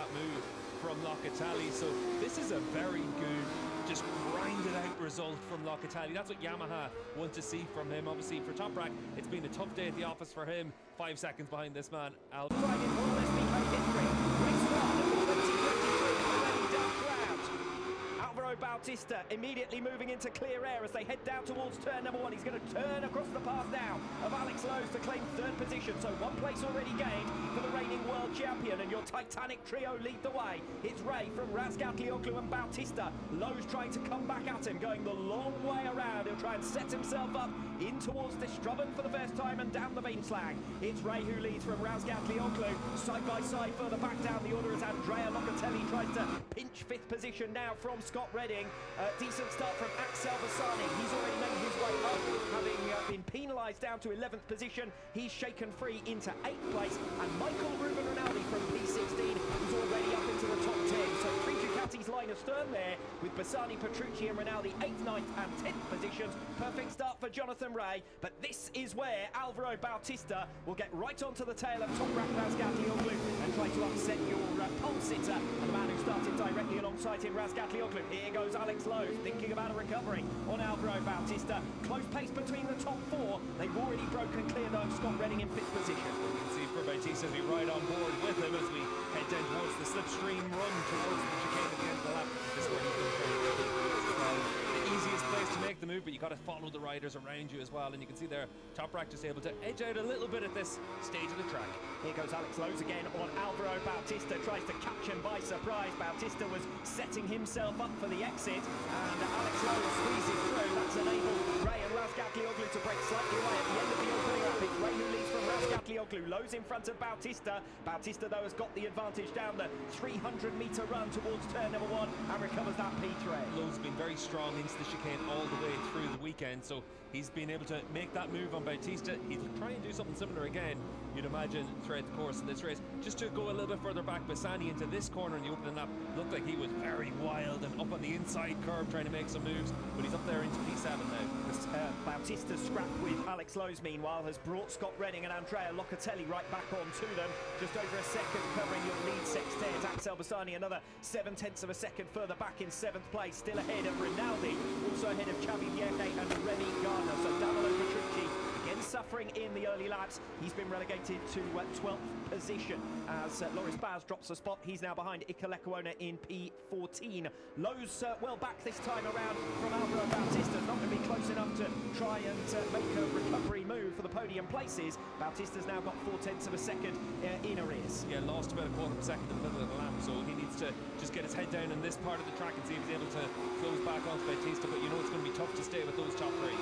that move from Locatelli. So this is a very good, just grinded out result from Locatelli. That's what Yamaha want to see from him. Obviously for Toprak, it's been a tough day at the office for him. 5 seconds behind this man, Alvaro Bautista immediately moving into clear air as they head down towards turn number 1. He's going to turn across the path now of Alex Lowe's to claim 3rd position. So 1 place already gained for the reigning world champion, and your titanic trio lead the way. It's Ray from Razgatlıoğlu and Bautista. Lowe's trying to come back at him, going the long way around. He'll try and set himself up in towards the Strubben for the first time and down the Windslag. It's Ray who leads from Razgatlıoğlu. Side by side further back down the order as Andrea Locatelli tries to pinch 5th position now from Scott Redding. Decent start from Axel Bassani. He's already made his way up, having been penalised down to 11th position. He's shaken free into 8th place. And Michael Ruben Rinaldi from P16 is already up into the top 10. So 3 Ducatis line astern there with Bassani, Petrucci and Rinaldi 8th, 9th and 10th positions. Perfect start for Jonathan Ray. But this is where Alvaro Bautista will get right onto the tail of Toprak Razgatlıoğlu and try to upset your pole sitter and the man who started directly alongside him, Razgatlıoğlu. Here goes Alex Lowe thinking about a recovery on Alvaro Bautista. Close pace between the top 4. They've already broken clear though. Scott Redding in 5th position. You can see for Bautista as we ride on board with him as we head down towards the slipstream run towards the chicane at the end of the lap. This is where he's going to the easiest place to make the move, but you got to follow the riders around you as well. And you can see there, Toprak just able to edge out a little bit at this stage of the track. Here goes Alex Lowe again on Alvaro Bautista, tries to catch him by surprise. Bautista was setting himself up for the exit, and Alex Lowe squeezes through. That's enabled Ray and Razgatlıoğlu to break slightly away at the end of the opening lap. It's Ray who leads from Razgatlıoğlu. Lowe's in front of Bautista. Bautista though has got the advantage down the 300-metre run towards turn number 1 and recovers that P3. Lowe's been very strong into the chicane all the way through the weekend, so he's been able to make that move on Bautista. He'll try and do something similar again, you'd imagine, throughout the course of this race. Just to go a little bit further back, Bassani into this corner in the opening lap looked like he was very wild and up on the inside curve trying to make some moves, but he's up there into P7 now. Bautista's scrap with Alex Lowe's meanwhile has brought Scott Redding and Andrea Locatelli right back onto them. Just over a second covering your lead sextet. Axel Bassani another 7/10 of a second further back in 7th place, still ahead of Rinaldi, also ahead of Xavi Vierge and Remy Gardner. So Danilo Petrucci again suffering in the early laps. He's been relegated to 12th position as Loris Baz drops a spot. He's now behind Iker Lecuona in P14. Lowe's well back this time around from Alvaro Bautista. Not going to be close enough to try and make a recovery move for the podium places. Bautista's now got 4/10 of a second in arrears. Yeah, lost about a quarter of a second in the middle of the lap, so he needs to just get his head down in this part of the track and see if he's able to close back onto Bautista, but you know it's going to be tough to stay with those top 3.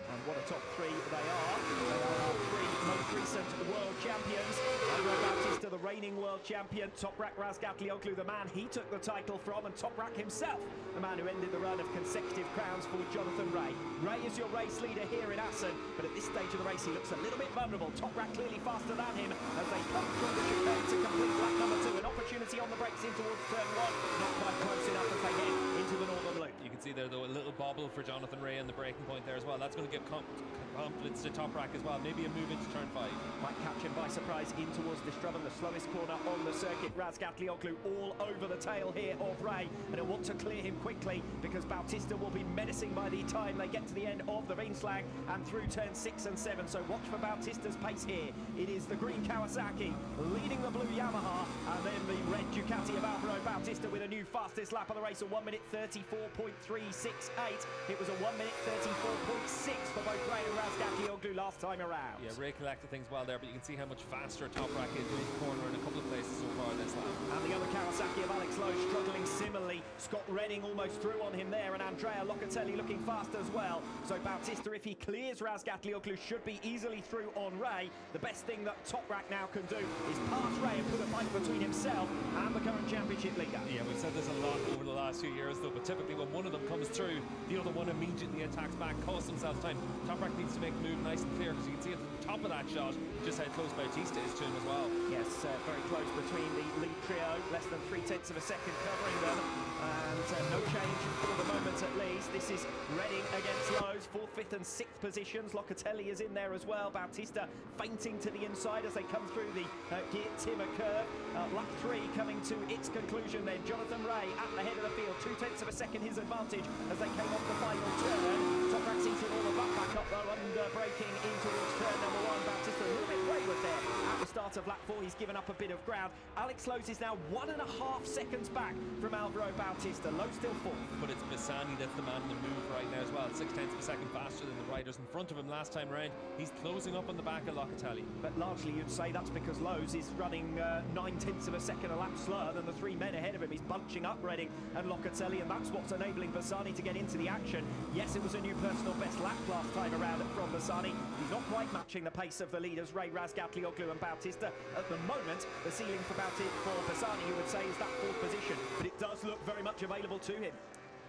And what a top 3 they are. They are our 3 most recent world champions. Alvaro Bautista, the reigning world champion. Toprak Razgatlıoğlu, the man he took the title from, and Toprak himself, the man who ended the run of consecutive crowns for Jonathan Ray. Ray is your race leader here in Assen, but at this stage of the race he looks a little bit vulnerable. Toprak clearly faster than him as they come from the chicane to complete lap number 2. An opportunity on the brakes in towards turn 1. Not quite close enough as they head into the northern loop. You can see there though a little bobble for Jonathan Ray on the braking point there as well. That's going to give confidence to Toprak as well. Maybe a move into turn 5. Might catch him by surprise in towards the Strubben, the slowest corner on the circuit. Razgatlıoğlu all over the tail here of Ray, and he'll want to clear him quickly because Bautista will be menacing by the time they get to the end of the Windslag and through turn 6 and 7. So watch for Bautista's pace here. It is the green Kawasaki leading the blue Yamaha, and then the red Ducati of Alvaro Bautista with a new fastest lap of the race, a 1:34.368. It was a 1:34.6 for both Ray and Razgatlıoğlu last time around. Yeah, Ray collected things well there, but you can see how much faster Toprak is in his corner in a couple of places so far this lap. And the other Kawasaki of Alex Lowe struggling similarly. Scott Redding almost through on him there, and Andrea Locatelli looking fast as well. So Bautista, if he clears Razgatlıoğlu, should be easily through on Ray. The best thing that Toprak now can do is pass Ray and put a fight between himself and the current championship leader. Yeah, we've said this a lot over the last few years though, but typically when one of them comes through, the other one immediately attacks back, costs themselves time. Toprak needs to make the move nice and clear, because you can see at the top of that shot just how close Bautista is to him as well. Yes, very close between the lead trio, less than 3/10 of a second covering them, and no change for the moment at least. This is Redding against Lowe's, 4th, 5th and 6th positions. Locatelli is in there as well. Bautista feinting to the inside as they come through the Geert Timmer curve. Lap 3 coming to its conclusion then. Jonathan Ray at the head of the field, 0.2 of a second his advantage as they came off the final turn. Toprak's eating all of that back up though, under braking in towards turn number 1. Bautista a little bit wayward there at the start of lap 4. He's given up a bit of ground. Alex Lowe's is now 1.5 seconds back from Alvaro Bautista. Lowe still 4th. But it's Bassani that's the man in the move right now as well. 0.6 of a second faster than the riders in front of him last time round. He's closing up on the back of Locatelli. But largely you'd say that's because Lowe's is running 0.9 of a second a lap slower than the 3 men ahead of him. He's bunching up Redding and Locatelli, and that's what's enabling Bassani to get into the action. Yes, it was a new personal best lap last time around from Bassani. He's not quite matching the pace of the leaders, Ray Razgatlıoğlu and Bautista. At the moment, the ceiling for Bassani, you would say, is that 4th position, but it does look very much available to him.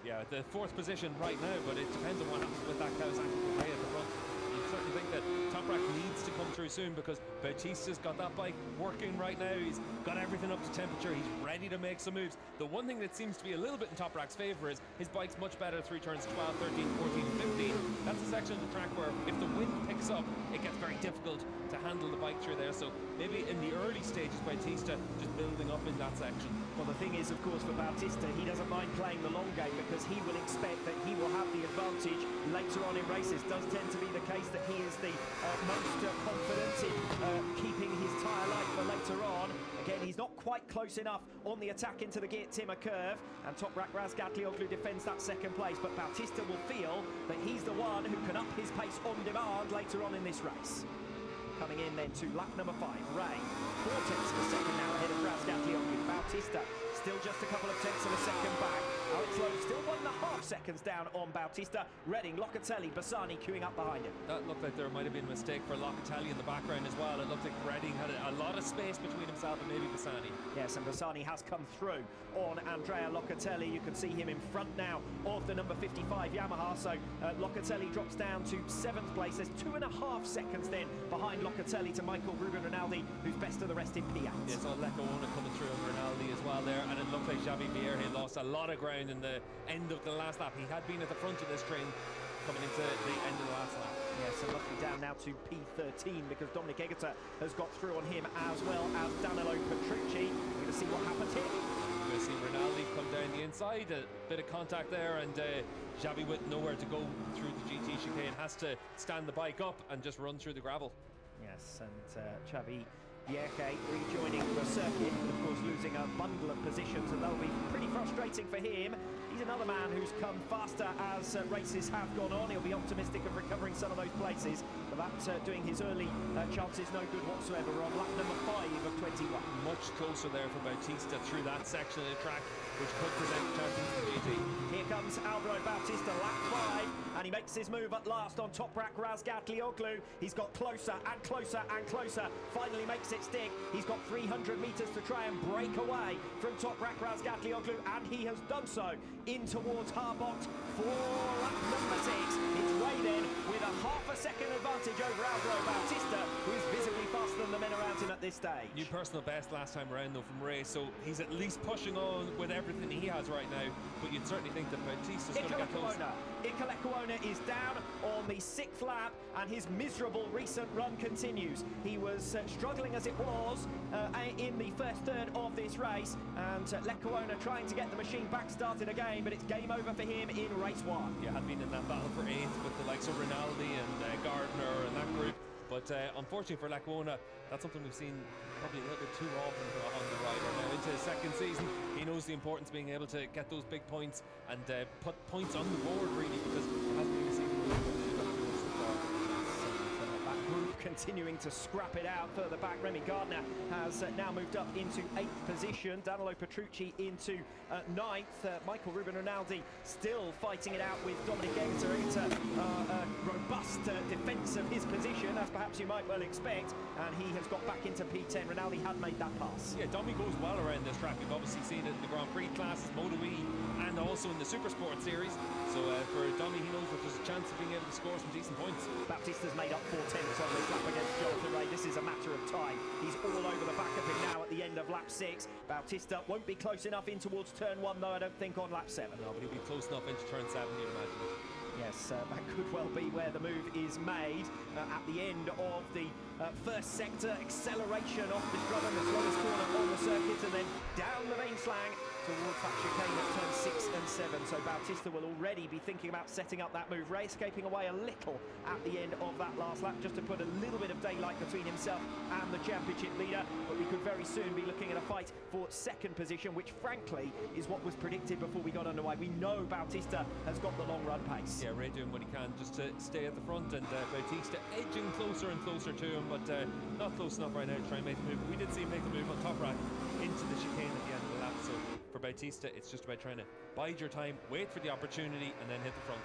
Yeah, the 4th position right now, but it depends on what happens with that Kawasaki Prix at the front. You certainly think that Toprak needs to come through soon because Bautista's got that bike working right now. He's got everything up to temperature. He's ready to make some moves. The one thing that seems to be a little bit in Toprak's favour is his bike's much better through turns 12, 13, 14, 15. That's a section of the track where if the wind picks up, it gets very difficult to handle the bike through there. So maybe in the early stages, Bautista just building up in that section. Well, the thing is, of course, for Bautista, he doesn't mind playing the long game because he will expect that he will have the advantage later on in races. Does tend to be the case that he is the most confident in keeping his tyre light for later on. Again, he's not quite close enough on the attack into the Geert Timmer curve, and Toprak Razgatlıoğlu defends that 2nd place, but Bautista will feel that he's the one who can up his pace on demand later on in this race. Coming in then to lap number 5, Ray, 0.4 of a second now ahead of Razgatlıoğlu. Bautista still just a couple of tenths of a second back. Alex Lowe still 1.5 seconds down on Bautista. Redding, Locatelli, Bassani queuing up behind him. That looked like there might have been a mistake for Locatelli in the background as well. It looked like Redding had a lot of space between himself and maybe Bassani. Yes, and Bassani has come through on Andrea Locatelli. You can see him in front now of the number 55 Yamaha. So Locatelli drops down to 7th place. There's 2.5 seconds then behind Locatelli to Michael Ruben Rinaldi, who's best of the rest in P8. Yeah, so Lecona coming through on Rinaldi as well there, and it looked like Xavi Vierge lost a lot of ground in the end of the last lap. He had been at the front of this train coming into the end of the last lap. Yes, and luckily down now to P13 because Dominic Egerter has got through on him as well as Danilo Petrucci. We're going to see what happens here. We're going to see Rinaldi come down the inside, a bit of contact there, and Xavi with nowhere to go through the GT chicane has to stand the bike up and just run through the gravel. Yes, and Xavi Vierge rejoining the circuit, of course losing a bundle of positions, and that'll be pretty frustrating for him. He's another man who's come faster as races have gone on. He'll be optimistic of recovering some of those places, but that's doing his early chances no good whatsoever. We're on lap number 5 of 21. Much closer there for Bautista through that section of the track, which could present chances for GT. Here comes Alvaro Bautista, lap 5, and he makes his move at last on Toprak Razgatlıoğlu. He's got closer and closer and closer, finally makes it stick. He's got 300 metres to try and break away from Toprak Razgatlıoğlu, and he has done so in towards Harbot for lap number 6. It's Ray then with a 0.5 second advantage over Alvaro Bautista, who is visibly faster than the men around him at this stage. New personal best last time around though from Ray, so he's at least pushing on with everything he has right now, but you'd certainly think that Bautista's going to get close. Iker Lecuona is down on the 6th lap, and his miserable recent run continues. He was struggling as it was in the first third of this race, and Lecuona trying to get the machine back started again, but it's game over for him in race 1. Yeah, had been in that battle for 8th with the likes of Rinaldi and Gardner and that group, but unfortunately for Lecuona, that's something we've seen probably a little bit too often on the rider. Now into his 2nd season, he knows the importance of being able to get those big points and put points on the board really, because it hasn't been seen continuing to scrap it out further back. Remy Gardner has now moved up into 8th position. Danilo Petrucci into 9th. Michael Ruben Rinaldi still fighting it out with Dominic Egerter. It's a robust defence of his position, as perhaps you might well expect, and he has got back into P10. Rinaldi had made that pass. Yeah, Domi goes well around this track. We've obviously seen it in the Grand Prix classes, Moto E, and also in the Super Sport series. So for Domi, he knows that there's a chance of being able to score some decent points. Bautista's made up 4 tenths on this lap against Jonathan Ray. This is a matter of time. He's all over the back of him now at the end of lap 6. Bautista won't be close enough in towards turn 1 though, I don't think, on lap 7. No, but he'll be close enough into turn 7, you'd imagine. Yes, that could well be where the move is made at the end of the first sector. Acceleration off the Strubben, the slowest corner on the circuit, and then down the main slang towards that chicane at turns 6 and 7. So Bautista will already be thinking about setting up that move. Ray escaping away a little at the end of that last lap, just to put a little bit of daylight between himself and the championship leader. But we could very soon be looking at a fight for second position, which frankly is what was predicted before we got underway. We know Bautista has got the long run pace. Yeah, Ray doing what he can just to stay at the front, and Bautista edging closer and closer to him, but not close enough right now to try and make the move. We did see him make the move on Toprak into the chicane at the end of the lap, so for Bautista it's just about trying to bide your time, wait for the opportunity, and then hit the front.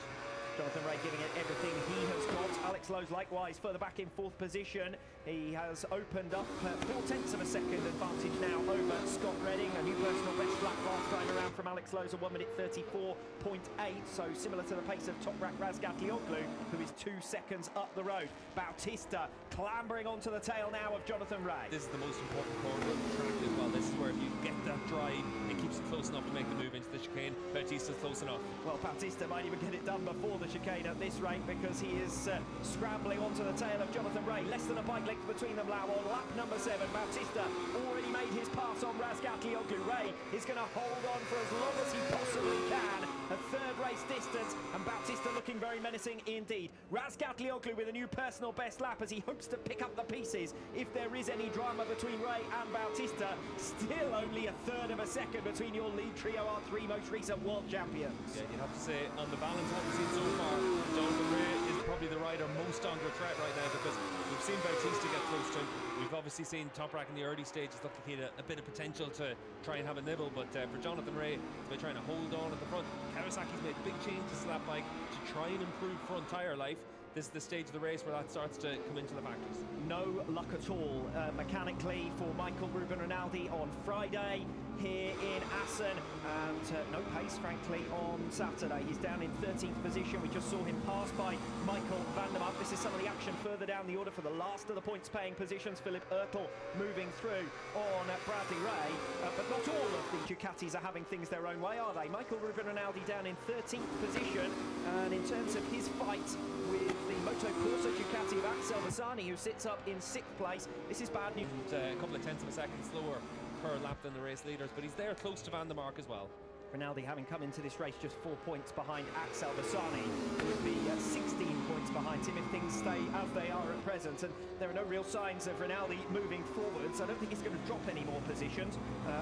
Jonathan Ray giving it everything he has got. Alex Lowe's likewise further back in fourth position. He has opened up 0.4 of a second advantage now over Scott Redding. A new personal best lap last time around from Alex Lowe's, a 1:34.8, so similar to the pace of Toprak Razgatlıoğlu, who is 2 seconds up the road. Bautista clambering onto the tail now of Jonathan Ray. This is the most important corner of the track as well. This is where if you get that drive, it keeps it close enough to make the move into the chicane. Bautista's close enough. Well, Bautista might even get it done before the chicane at this rate, because he is scrambling onto the tail of Jonathan Ray. Less than a bike length between them now on lap number 7. Bautista already made his pass on Razgatlıoğlu. Ray is going to hold on for as long as he possibly can. A third race distance, and Bautista looking very menacing indeed. Razgatlıoğlu with a new personal best lap as he hopes to pick up the pieces if there is any drama between Ray and Bautista. Still only a third of a second between your lead trio, our 3 most recent world champions. Yeah, you'd have to say on the balance what we've seen so far, Jonathan Ray is probably the rider most under threat right now, because we've seen Bautista get close to him. We've obviously seen Toprak in the early stages look like he had a bit of potential to try and have a nibble, but for Jonathan Ray, it's about trying to hold on at the front. Kawasaki's made big changes to that bike to try and improve front tyre life. This is the stage of the race where that starts to come into the factors. No luck at all mechanically for Michael Ruben Rinaldi on Friday here in Assen, and no pace frankly on Saturday. He's down in 13th position. We just saw him passed by Michael van der Mark. This is some of the action further down the order for the last of the points paying positions. Philip Ertl moving through on Bradley Ray, but not all of the Ducatis are having things their own way, are they? Michael Ruben Rinaldi down in 13th position, and in terms of his fight with the Moto Corsa Ducati of Axel Bassani, who sits up in 6th place, this is bad news. A couple of tenths of a second slower per lap than the race leaders, but he's there close to Van der Mark as well. Rinaldi having come into this race just 4 points behind Axel Bassani, would be 16 points behind him if things stay as they are at present, and there are no real signs of Rinaldi moving forwards. I don't think he's going to drop any more positions,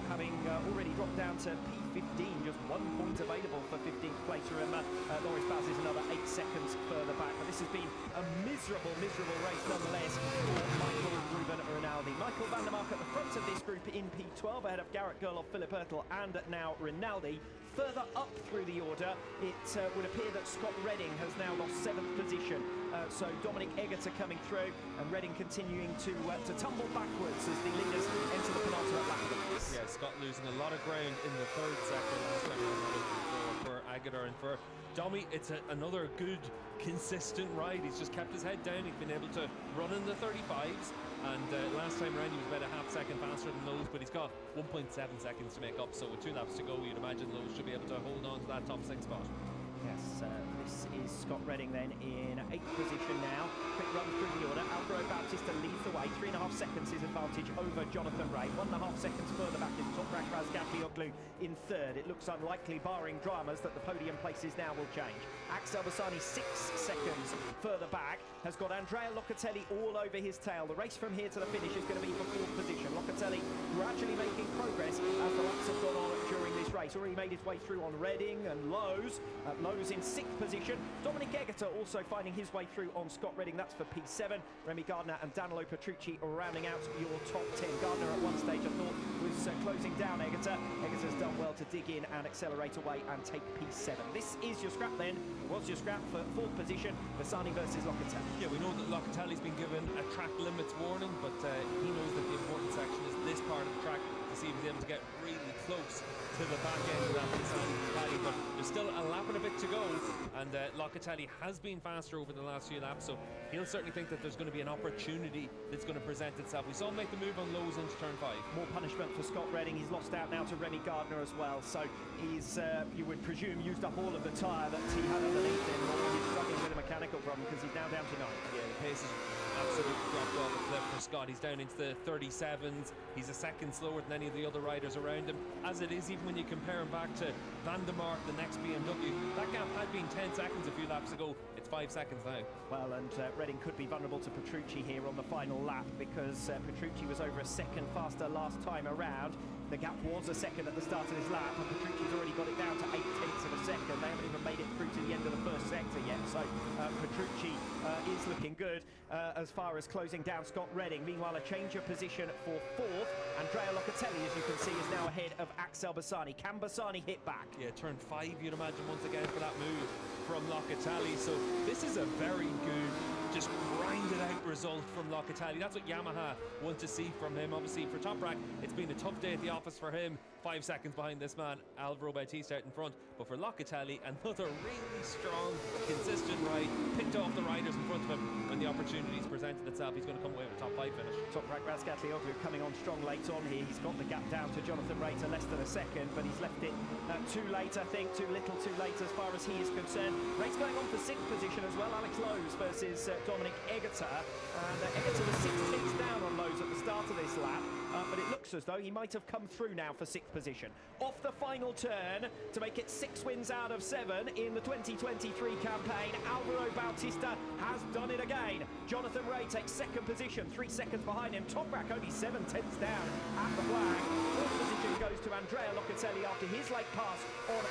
having already dropped down to P15, just 1 point available for 15th place. Remember, Loris Baz is another 8 seconds further back, but this has been a miserable race nonetheless for Michael Ruben Rinaldi. Michael van der Mark at the front of this group in P12, ahead of Garrett Gerloff, Philip Ertl, and now Rinaldi. Further up through the order, it would appear that Scott Redding has now lost 7th position. So Dominic Egerter coming through, and Redding continuing to tumble backwards as the leaders enter the penultimate lap of the race. Yeah, Scott losing a lot of ground in the 3rd sector last time around for Egerter, and for Domi, it's another good, consistent ride. He's just kept his head down. He's been able to run in the 35s. And last time around he was about a half second faster than Lowe's, but he's got 1.7 seconds to make up, so with 2 laps to go you'd imagine Lowe's should be able to hold on to that top 6 spot. Yes, this is Scott Redding then in 8th position now. Quick run through the order. Alvaro Bautista leads the way. 3.5 seconds his advantage over Jonathan Ray. 1.5 seconds further back is Toprak Razgatlıoğlu in 3rd. It looks unlikely, barring dramas, that the podium places now will change. Axel Bassani 6 seconds further back has got Andrea Locatelli all over his tail. The race from here to the finish is going to be for 4th position. Locatelli gradually making progress as the laps have gone on during this race. Already made his way through on Redding and Lowe's. Lowe's in 6th position. Dominic Egerter also finding his way through on Scott Redding. That's for P7. Remy Gardner and Danilo Petrucci rounding out your top 10. Gardner at one stage I thought was closing down Egerter. Egerter's done well to dig in and accelerate away and take P7. This is your scrap then. It was your scrap for 4th position. Bassani versus Locatelli. Yeah, we know that Locatelli's been given a track limits warning, but he knows that the important section is this part of the track to see if he's able to get really close to the back end of that Ducati, but there's still a lap and a bit to go, and Locatelli has been faster over the last few laps, so he'll certainly think that there's going to be an opportunity that's going to present itself. We saw him make the move on lows into turn 5. More punishment for Scott Redding. He's lost out now to Remy Gardner as well, so he's, you would presume, used up all of the tyre that he had underneath him, or he's struggling with a mechanical problem because he's now down to 9. Yeah, the pace has absolutely dropped off a cliff for Scott. He's down into the 37s. He's a second slower than any of the other riders around him. As it is, even when you compare him back to Van der Mark, the next BMW, that gap had been 10 seconds a few laps ago. It's 5 seconds now. Well, and Redding could be vulnerable to Petrucci here on the final lap, because Petrucci was over a second faster last time around. The gap was a second at the start of this lap, and Petrucci's already got it down to 0.8 of a second. They haven't even made it through to the end of the first sector yet, so Petrucci is looking good as far as closing down Scott Redding. Meanwhile, a change of position for 4th. Andrea Locatelli, as you can see, is now ahead of Axel Bassani. Can Bassani hit back? Yeah, turn 5, you'd imagine, once again for that move from Locatelli. So this is a very good, just grinded out result from Locatelli. That's what Yamaha want to see from him. Obviously for Toprak, it's been a tough day at the office for him. 5 seconds behind this man, Alvaro Bautista out in front. But for Locatelli, another really strong, consistent ride. Picked off the riders in front of him when the opportunities presented itself. He's going to come away with a top 5 finish. Toprak Razgatlıoğlu coming on strong late on here. He's got the gap down to Jonathan Ray to less than a second, but he's left it too late, I think. Too little, too late as far as he is concerned. Ray's going on for 6th position as well. Alex Lowe's versus Dominic Egerter. And Egerter was 6 tenths down on Lowe's at the start of this lap. But it looks as though he might have come through now for 6th position. Off the final turn to make it 6 wins out of 7 in the 2023 campaign. Alvaro Bautista has done it again. Jonathan Ray takes 2nd position, 3 seconds behind him. Toprak only 7 tenths down at the flag. 4th position goes to Andrea Locatelli after his late pass on